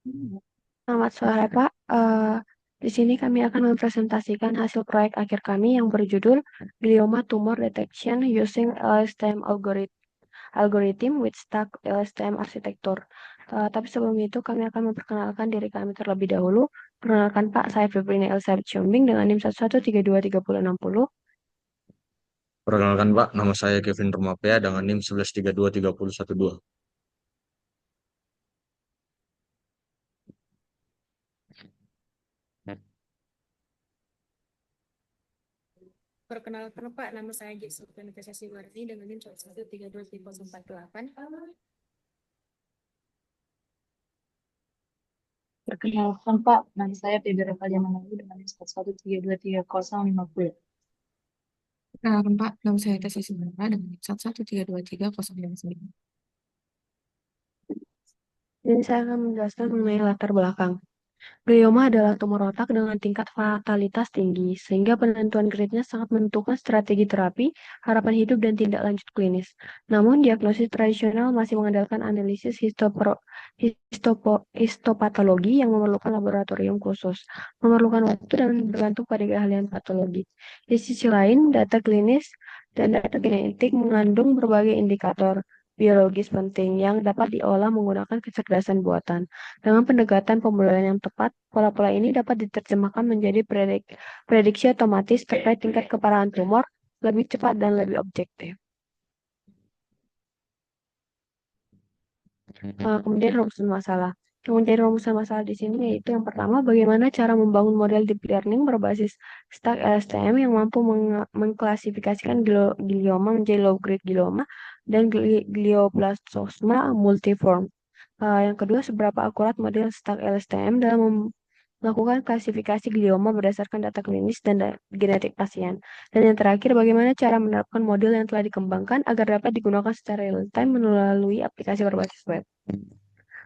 Selamat sore, Pak. Di sini kami akan mempresentasikan hasil proyek akhir kami yang berjudul Glioma Tumor Detection Using LSTM Algorithm with Stack LSTM Architecture. Tapi sebelum itu kami akan memperkenalkan diri kami terlebih dahulu. Perkenalkan Pak, saya Febrina Elizabeth Chombing dengan NIM 11323060. Perkenalkan Pak, nama saya Kevin Rumapea dengan NIM 11323012. Perkenalkan Pak, nama saya Jessica Natasha Warni dengan NIM 1132048. Perkenalkan Pak, nama saya Febri Kaliana dengan NIM 113235050. Perkenalkan Pak, nama saya Tesya Sibarra dengan NIM 1132309. Jadi saya akan menjelaskan mengenai latar belakang. Glioma adalah tumor otak dengan tingkat fatalitas tinggi, sehingga penentuan grade-nya sangat menentukan strategi terapi, harapan hidup, dan tindak lanjut klinis. Namun, diagnosis tradisional masih mengandalkan analisis histopatologi yang memerlukan laboratorium khusus, memerlukan waktu dan bergantung pada keahlian patologi. Di sisi lain, data klinis dan data genetik mengandung berbagai indikator biologis penting yang dapat diolah menggunakan kecerdasan buatan. Dengan pendekatan pemodalian yang tepat, pola-pola ini dapat diterjemahkan menjadi prediksi otomatis terkait tingkat keparahan tumor lebih cepat dan lebih objektif. Kemudian rumusan masalah. Yang menjadi rumusan masalah di sini yaitu yang pertama, bagaimana cara membangun model deep learning berbasis stack LSTM yang mampu mengklasifikasikan glioma menjadi low grade glioma dan glioblastoma multiforme. Yang kedua, seberapa akurat model stack LSTM dalam melakukan klasifikasi glioma berdasarkan data klinis dan genetik pasien. Dan yang terakhir, bagaimana cara menerapkan model yang telah dikembangkan agar dapat digunakan secara real-time melalui aplikasi berbasis web.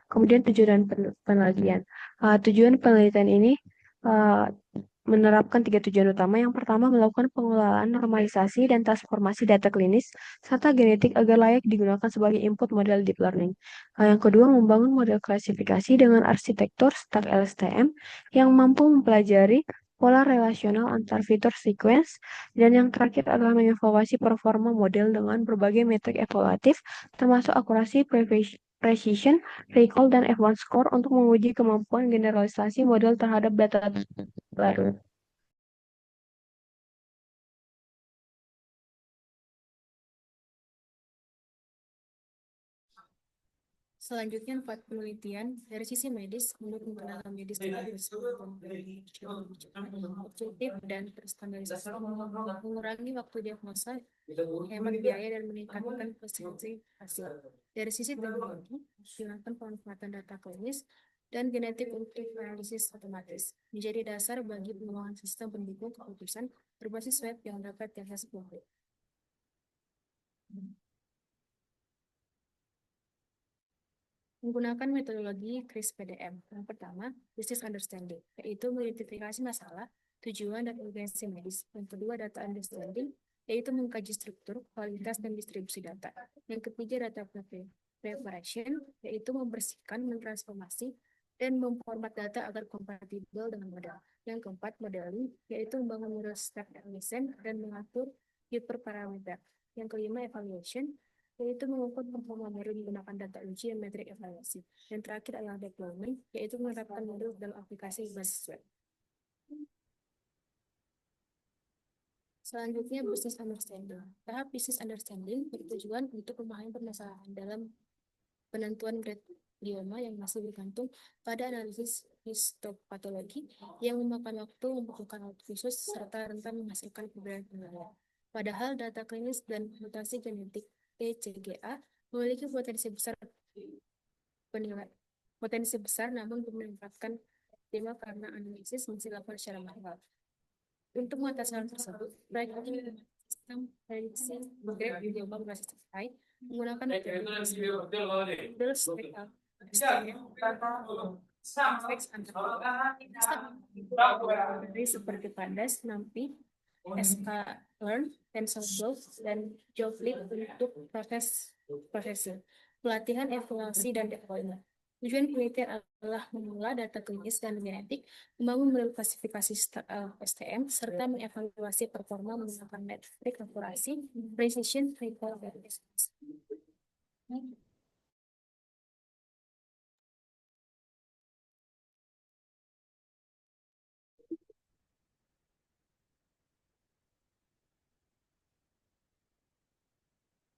Kemudian tujuan penelitian. Tujuan penelitian ini uh, menerapkan 3 tujuan utama. Yang pertama, melakukan pengelolaan, normalisasi, dan transformasi data klinis serta genetik agar layak digunakan sebagai input model deep learning. Yang kedua, membangun model klasifikasi dengan arsitektur stack LSTM yang mampu mempelajari pola relasional antar fitur sequence. Dan yang terakhir adalah mengevaluasi performa model dengan berbagai metrik evaluatif, termasuk akurasi, precision, recall, dan F1 score untuk menguji kemampuan generalisasi model terhadap data baru. Selanjutnya, 4 penelitian dari sisi medis menurut tenaga medis objektif dan terstandarisasi, mengurangi waktu diagnosa, hemat biaya, dan meningkatkan prestasi hasil. Dari sisi teknologi, gunakan pemanfaatan data klinis dan genetik untuk analisis otomatis menjadi dasar bagi pengembangan sistem pendukung keputusan berbasis web yang dapat diakses publik. Menggunakan metodologi CRISP-PDM. Yang pertama, business understanding, yaitu mengidentifikasi masalah, tujuan, dan urgensi medis. Yang kedua, data understanding, yaitu mengkaji struktur, kualitas, dan distribusi data. Yang ketiga, data preparation, yaitu membersihkan, mentransformasi, dan memformat data agar kompatibel dengan model. Yang keempat, modeling, yaitu membangun model stack efisien dan mengatur hyperparameter. Yang kelima, evaluation, yaitu mengukur performa baru menggunakan data uji dan metrik evaluasi. Yang terakhir adalah deployment, yaitu menerapkan modul dalam aplikasi berbasis web. Selanjutnya, business understanding. Tahap business understanding bertujuan untuk memahami permasalahan dalam penentuan grade glioma yang masih bergantung pada analisis histopatologi yang memakan waktu, membutuhkan alat khusus, serta rentan menghasilkan perbedaan penilaian. Padahal data klinis dan mutasi genetik TCGA memiliki potensi besar namun belum menempatkan tema karena analisis masih dilakukan secara manual. Untuk mengatasi hal tersebut, proyek ini sistem prediksi grade glioma berbasis AI menggunakan seperti Pandas, NumPy, sklearn, TensorFlow, dan Jovlib untuk proses pelatihan, evaluasi, dan deployment. Tujuan penelitian adalah mengolah data klinis dan genetik, membangun model klasifikasi STM, serta mengevaluasi performa menggunakan metrik akurasi, precision, recall, dan efficiency.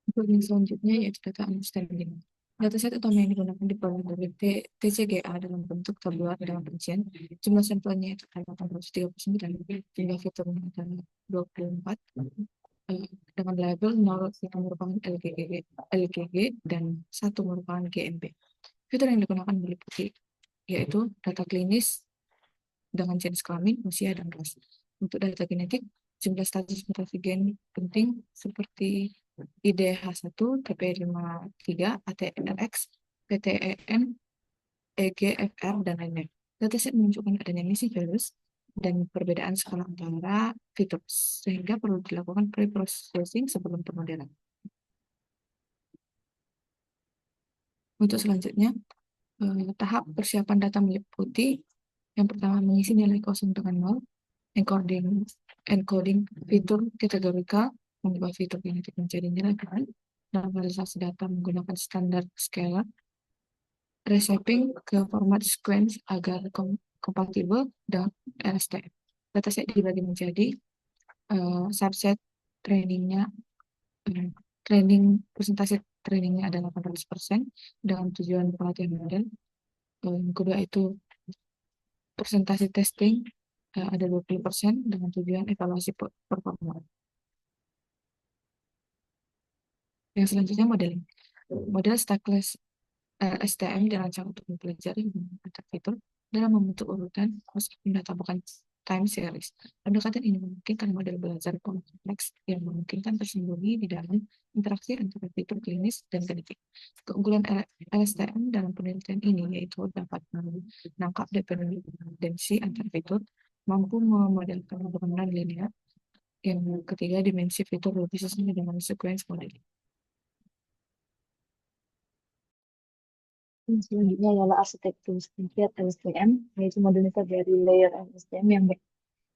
Untuk yang selanjutnya yaitu data understanding. Dataset utama yang digunakan diperoleh dari TCGA dalam bentuk tabular dengan rincian. Jumlah sampelnya itu ada 839, jumlah fiturnya adalah 24, dengan label 0 itu merupakan LGG dan 1 merupakan GMB. Fitur yang digunakan meliputi yaitu data klinis dengan jenis kelamin, usia, dan ras. Untuk data genetik, jumlah status mutasi gen penting seperti IDH1, TP53, ATRX, PTEN, EGFR, dan lainnya. Dataset menunjukkan adanya misi virus dan perbedaan skala antara fitur, sehingga perlu dilakukan pre-processing sebelum pemodelan. Untuk selanjutnya, tahap persiapan data meliputi yang pertama mengisi nilai kosong dengan 0, encoding fitur kategorikal, mengubah fitur genetik menjadi nilai peran, normalisasi data menggunakan standar scalar, reshaping ke format sequence agar kompatibel dengan LSTM. Dataset dibagi menjadi subset trainingnya, presentasi trainingnya adalah 800% dengan tujuan pelatihan model. Yang kedua itu presentasi testing ada 20% dengan tujuan evaluasi performa. Yang selanjutnya modeling. Model stackless STM dirancang untuk mempelajari antar fitur dalam membentuk urutan meskipun data bukan time series. Pendekatan ini memungkinkan model belajar kompleks yang memungkinkan tersembunyi di dalam interaksi antara fitur klinis dan genetik. Keunggulan LSTM dalam penelitian ini yaitu dapat menangkap dependensi antar fitur, mampu memodelkan hubungan linear. Yang ketiga, dimensi fitur lebih sesuai dengan sequence modeling. Selanjutnya adalah arsitektur tingkat LSTM, yaitu modulnya dari layer LSTM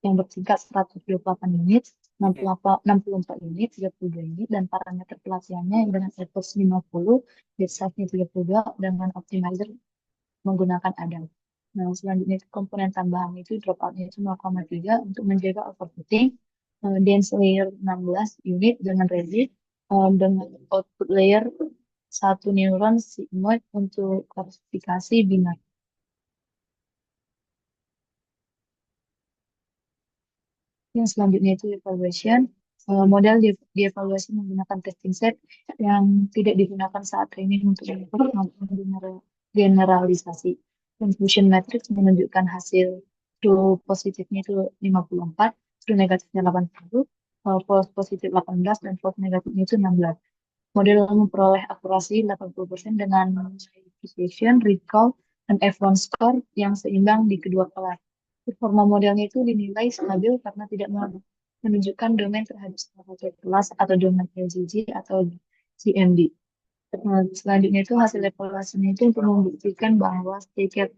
yang bertingkat 128 unit, 64 unit, 32 unit, dan parameter pelatihannya yang dengan efforts 50, bit size-nya 32, dengan optimizer menggunakan ADAM. Nah, selanjutnya itu komponen tambahan itu dropout-nya itu 0,3 untuk menjaga overfitting, dense layer 16 unit dengan ready, dengan output layer 1 neuron sigmoid untuk klasifikasi binary. Yang selanjutnya itu evaluation. Model dievaluasi menggunakan testing set yang tidak digunakan saat training untuk mengukur maupun generalisasi. Confusion matrix menunjukkan hasil true positifnya itu 54, true negatifnya 80, false positif 18, dan false negatifnya itu 16. Model memperoleh akurasi 80% dengan precision, recall, dan F1 score yang seimbang di kedua kelas. Performa modelnya itu dinilai stabil karena tidak menunjukkan domain terhadap salah satu kelas atau domain LGG atau GMD. Nah, selanjutnya itu hasil evaluasinya itu untuk membuktikan bahwa setiap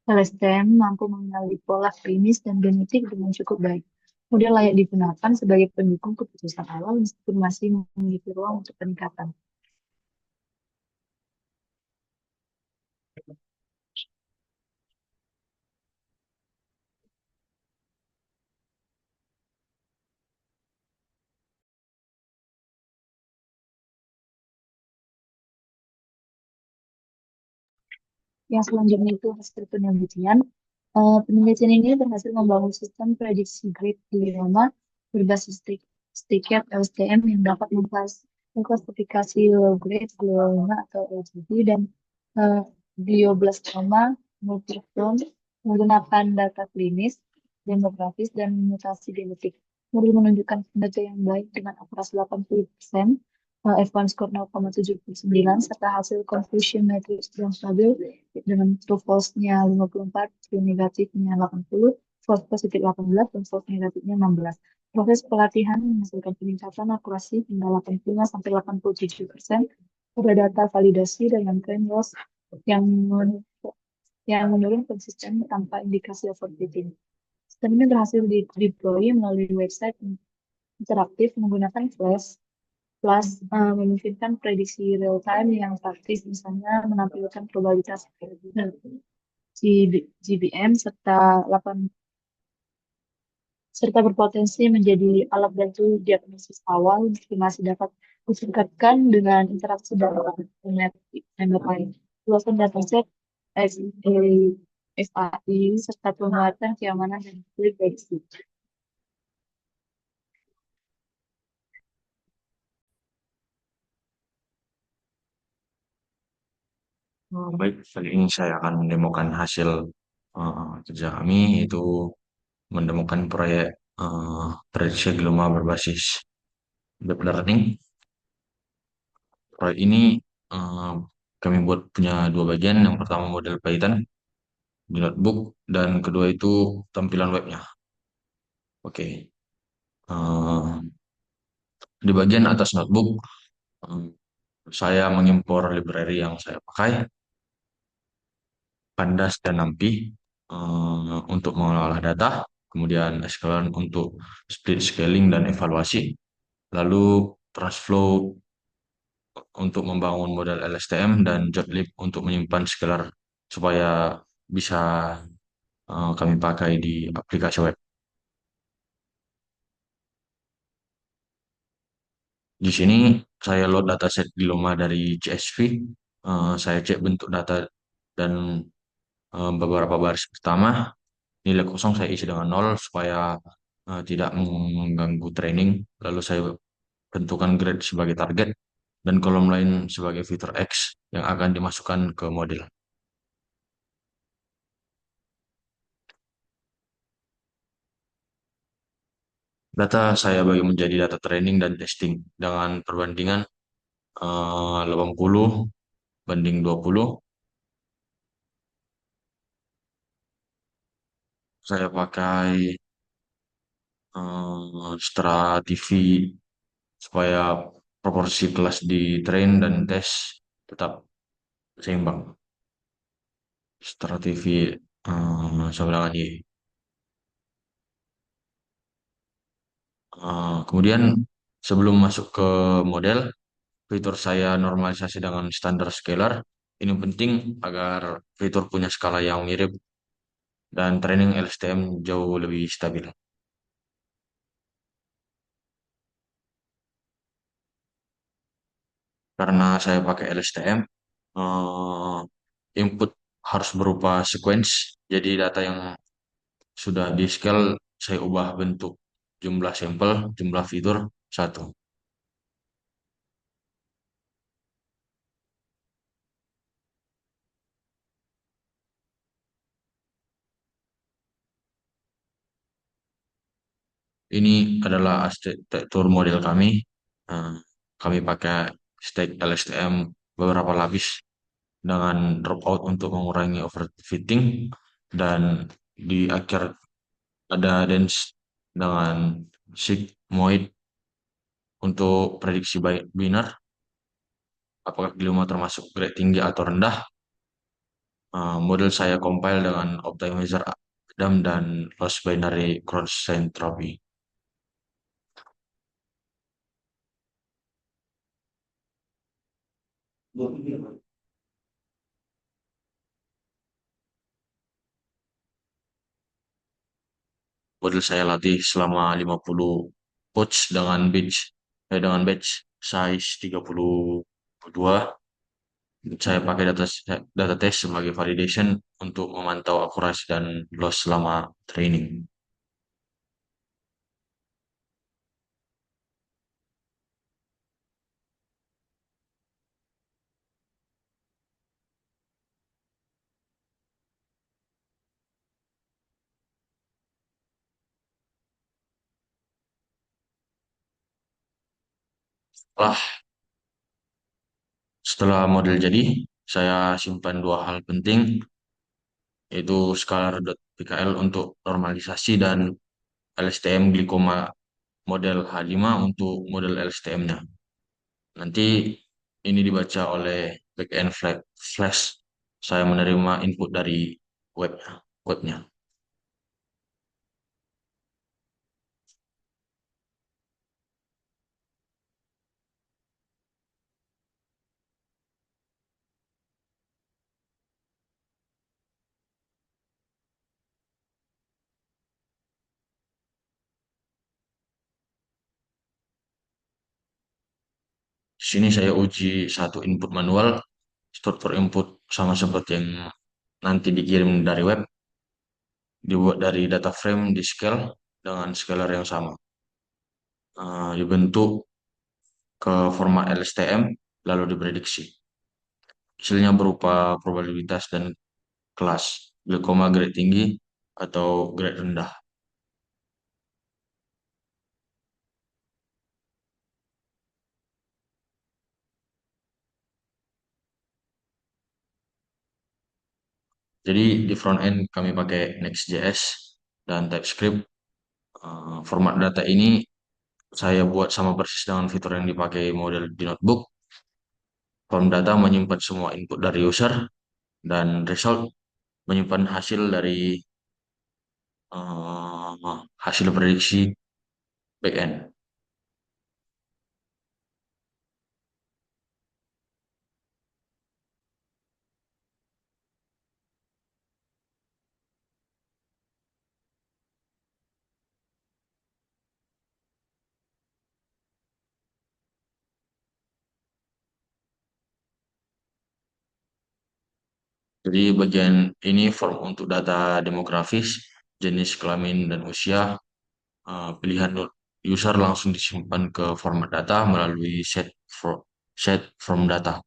LSTM mampu mengenali pola klinis dan genetik dengan cukup baik. Model layak digunakan sebagai pendukung keputusan awal meskipun masih memiliki ruang untuk peningkatan. Yang selanjutnya itu hasil penelitian. Penelitian ini berhasil membangun sistem prediksi grade glioma berbasis stiket LSTM yang dapat mengklasifikasi low grade glioma atau LGD dan glioblastoma multiforme menggunakan data klinis, demografis, dan mutasi genetik. Model menunjukkan kinerja yang baik dengan akurasi 80%, F1 score 0,79, serta hasil confusion matrix yang stabil dengan true false-nya 54, true negatifnya 80, false positif 18, dan false negatifnya 16. Proses pelatihan menghasilkan peningkatan akurasi hingga 85-87% pada data validasi dengan trend loss yang men- yang menurun konsisten tanpa indikasi overfitting. Sistem ini berhasil deploy melalui website interaktif menggunakan Flash, plus memungkinkan prediksi real time yang praktis, misalnya menampilkan probabilitas GBM serta berpotensi menjadi alat bantu diagnosis awal meski masih dapat disingkatkan dengan interaksi data MRI, luasan dataset FAI, serta penguatan keamanan dan privasi. Baik, kali ini saya akan mendemokan hasil kerja kami, yaitu menemukan proyek prediksi gelombang berbasis deep learning. Proyek ini eh, kami buat punya dua bagian. Yang pertama model Python di notebook, dan kedua itu tampilan webnya. Oke. Eh, di bagian atas notebook, eh, saya mengimpor library yang saya pakai, Pandas dan NumPy untuk mengolah data, kemudian sklearn untuk split scaling dan evaluasi, lalu TransFlow untuk membangun model LSTM, dan Jotlib untuk menyimpan scalar supaya bisa kami pakai di aplikasi web. Di sini saya load dataset di Luma dari CSV, saya cek bentuk data dan beberapa baris pertama nilai kosong saya isi dengan nol supaya tidak mengganggu training. Lalu saya tentukan grade sebagai target dan kolom lain sebagai fitur X yang akan dimasukkan ke model. Data saya bagi menjadi data training dan testing dengan perbandingan 80 banding 20. Saya pakai TV supaya proporsi kelas di train dan tes tetap seimbang. TV sama dengan Y. Kemudian sebelum masuk ke model, fitur saya normalisasi dengan standar scalar. Ini penting agar fitur punya skala yang mirip dan training LSTM jauh lebih stabil. Karena saya pakai LSTM, eh, input harus berupa sequence. Jadi data yang sudah di scale saya ubah bentuk jumlah sampel, jumlah fitur satu. Ini adalah arsitektur model kami. Eh, Kami pakai stack LSTM beberapa lapis dengan dropout untuk mengurangi overfitting, dan di akhir ada dense dengan sigmoid untuk prediksi biner apakah Gluma termasuk grade tinggi atau rendah. Model saya compile dengan optimizer Adam dan loss binary cross entropy. Model saya latih selama 50 pouch dengan batch size 32. Saya pakai data test sebagai validation untuk memantau akurasi dan loss selama training. Setelah setelah model jadi, saya simpan dua hal penting, yaitu scalar.pkl untuk normalisasi dan LSTM glikoma model H5 untuk model LSTM-nya. Nanti ini dibaca oleh backend Flash saya menerima input dari webnya. Di sini saya uji satu input manual, struktur input sama seperti yang nanti dikirim dari web, dibuat dari data frame di scale dengan scalar yang sama. Dibentuk ke format LSTM, lalu diprediksi. Hasilnya berupa probabilitas dan kelas, glaucoma grade tinggi atau grade rendah. Jadi di front end kami pakai Next.js dan TypeScript. Format data ini saya buat sama persis dengan fitur yang dipakai model di notebook. Form data menyimpan semua input dari user dan result menyimpan hasil dari hasil prediksi backend. Jadi bagian ini form untuk data demografis, jenis kelamin dan usia, pilihan user langsung disimpan ke format data melalui set from data.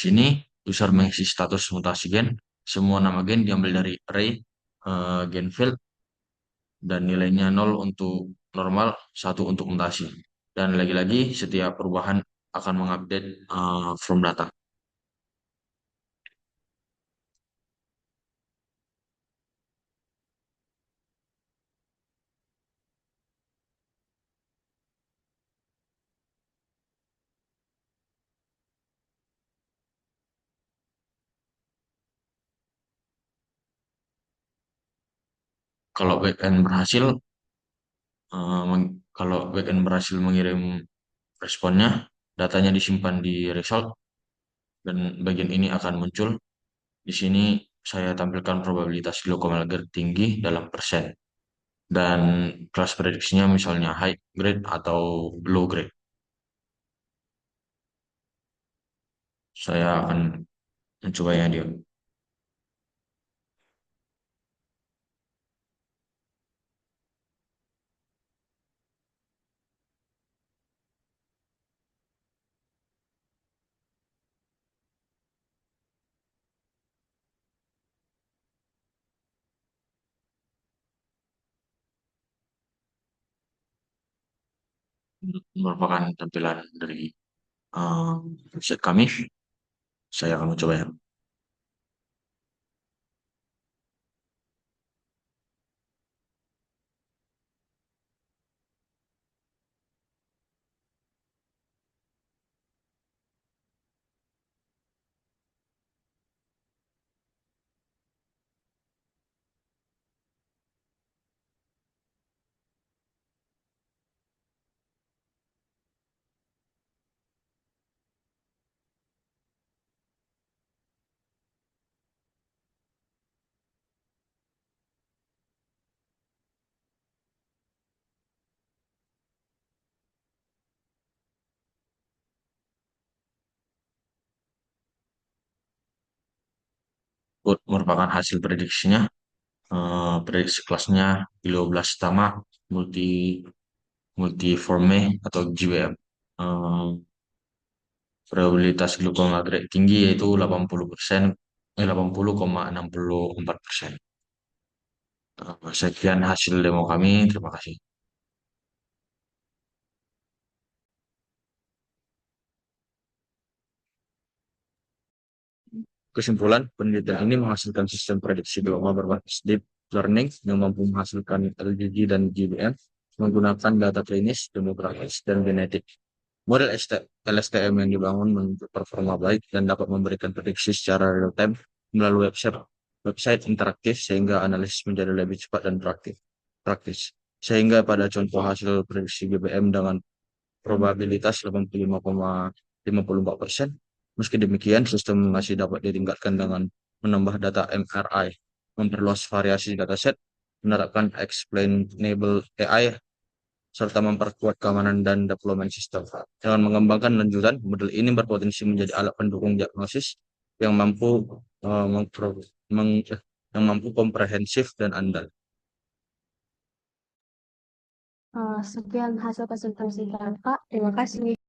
Di sini user mengisi status mutasi gen, semua nama gen diambil dari array gen field dan nilainya 0 untuk normal, 1 untuk mutasi. Dan lagi-lagi setiap perubahan akan mengupdate from data. Kalau backend berhasil, kalau backend berhasil mengirim responnya, datanya disimpan di result dan bagian ini akan muncul. Di sini saya tampilkan probabilitas glaucoma tinggi dalam persen dan kelas prediksinya misalnya high grade atau low grade. Saya akan mencobanya dia. Merupakan tampilan dari uh, website kami. Saya akan mencobanya. Merupakan hasil prediksinya. Prediksi kelasnya glioblastoma multi multiforme atau GWM. eh, probabilitas glukonatrek tinggi yaitu 80%, 80,64%. Sekian hasil demo kami. Terima kasih. Kesimpulan, penelitian ini menghasilkan sistem prediksi gelombang berbasis deep learning yang mampu menghasilkan LGG dan GBM menggunakan data klinis, demografis, dan genetik. Model LSTM yang dibangun menunjukkan performa baik dan dapat memberikan prediksi secara real-time melalui website interaktif sehingga analisis menjadi lebih cepat dan praktis. Sehingga pada contoh hasil prediksi GBM dengan probabilitas 85,54%. Meski demikian, sistem masih dapat ditingkatkan dengan menambah data MRI, memperluas variasi dataset, menerapkan explainable AI, serta memperkuat keamanan dan deployment sistem. Dengan mengembangkan lanjutan, model ini berpotensi menjadi alat pendukung diagnosis yang mampu yang mampu komprehensif dan andal. Sekian hasil presentasi Kakak. Terima kasih.